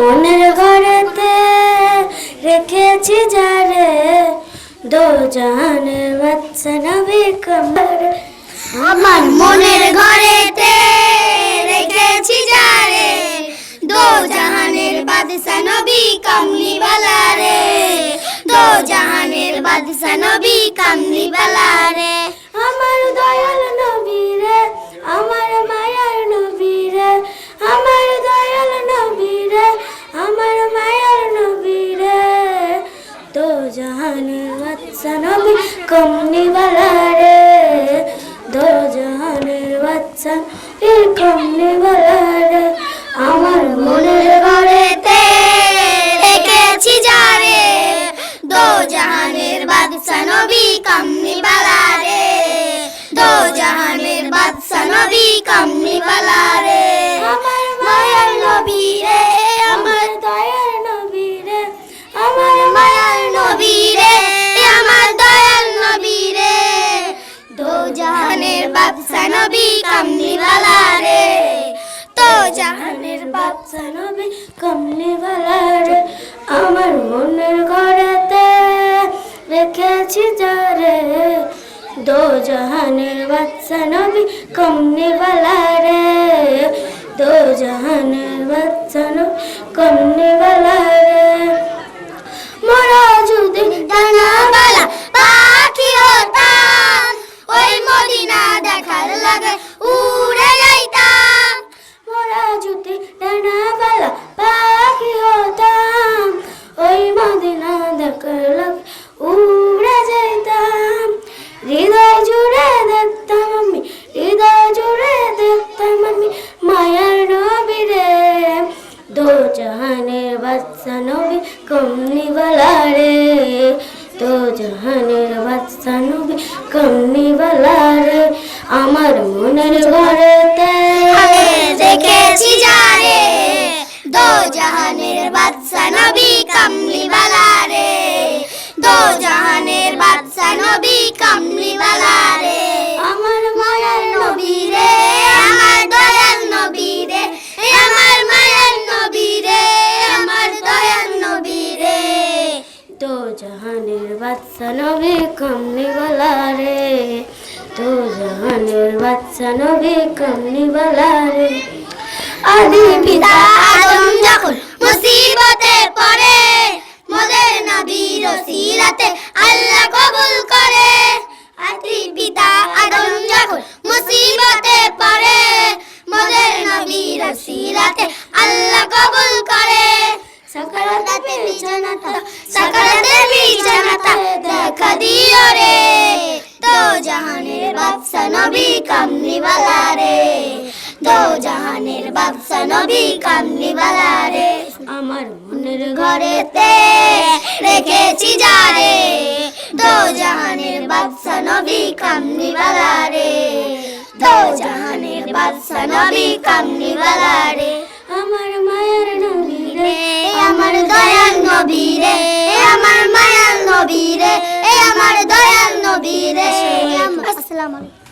মনের ঘরেতে রেখেছি যারে, দো জাহানের বাদশা নবী কমর। আমার মনের ঘরেতে রেখেছি যারে, দো জাহানের বাদশা নবী কামলিওয়ালা রে, দো জাহানের বাদশা নবী কামলিওয়ালা রে। আমার দয়াল নবী রে, আমার মায়ার নবী রে, আমার দয়াল নবী রে, আমার মায়ার নবী রে, দো জাহানের বাদশা নবী কমলিওয়ালা রে, দো জাহানের বাদশা নবী কমলিওয়ালা রে। আমার মনের ঘরেতে রেখেছি যারে, দো জাহানের বাদশা নবী কামলিওয়ালা রে, দো জাহানের বাদশা নবী কামলিওয়ালা রে। আমার মায়ার নবী রে, আমার দয়াল নবী রে, আমার মায়ার নবী রে, আমার দয়াল নবী রে, দো জাহানের বাদশা নবী কামলিওয়ালা রে, দো জাহানের বাদশা নবী কমলিওয়ালা রে। আমার মনের ঘরেতে রেখেছি যারে, দো জাহানের বাদশা নবী কমলিওয়ালা রে, দো জাহানের বাদশা নবী কমলিওয়ালা রে। মোরা যদি ডানাওয়ালা পাখি হতাম, ওই মদিনা দেখার লাগে উড়ে যাইতাম। মোরা যদি ডানাওয়ালা পাখি হতাম, ওই মদিনা দেখার লাগে উড়ে যেতাম। হৃদয় জুড়ে দেখতাম আমি, হৃদয় জুড়ে দেখতাম আমি মায়ার নবী রে, দো জাহানের বাদশা নবী কমলিওয়ালা রে, দো জাহানের বাদশা নবী কমলিওয়ালা রে। আমার মনের ঘরেতে রেখেছি যারে, দো জাহানের বাদশা নবী কামলিওয়ালা রে, দো জাহানের বাদশা নবী কামলিওয়ালা রে। আমার মায়ার নবী রে, আমার দয়াল নবী রে, আমার মায়ার নবী রে, আমার দয়াল নবী রে, দো জাহানের বাদশা নবী কমলিওয়ালা রে, দো জাহানের বাদশা নবী কমলিওয়ালা রে। আদি পিতা আদম যখন মুসিবতে পড়ে, মোদের নবীর ওসিলাতে আল্লাহ কবুল করে। আদি পিতা আদম যখন মুসিবতে পড়ে, মোদের নবীর ওসিলাতে আল্লাহ কবুল করে। সাকারাতের বিছানাটা, সাকারাতের বিছানাটা দেখা দিও রে, দো জাহানের বাদশা নবী কামলিওয়ালা রে, দো জাহানের বাদশা নবী কামলিওয়ালা রে। আমার মনের ঘরেতে রেখেছি যারে, দো জাহানের বাদশা নবী কামলিওয়ালা রে, দো জাহানের বাদশা নবী কামলিওয়ালা রে। আমার মায়ার নবী রে, আমার দয়াল নবী রে, আমার মায়ার নবী রে, আমার দয়াল নবী রে। আসসালামু আলাইকুম।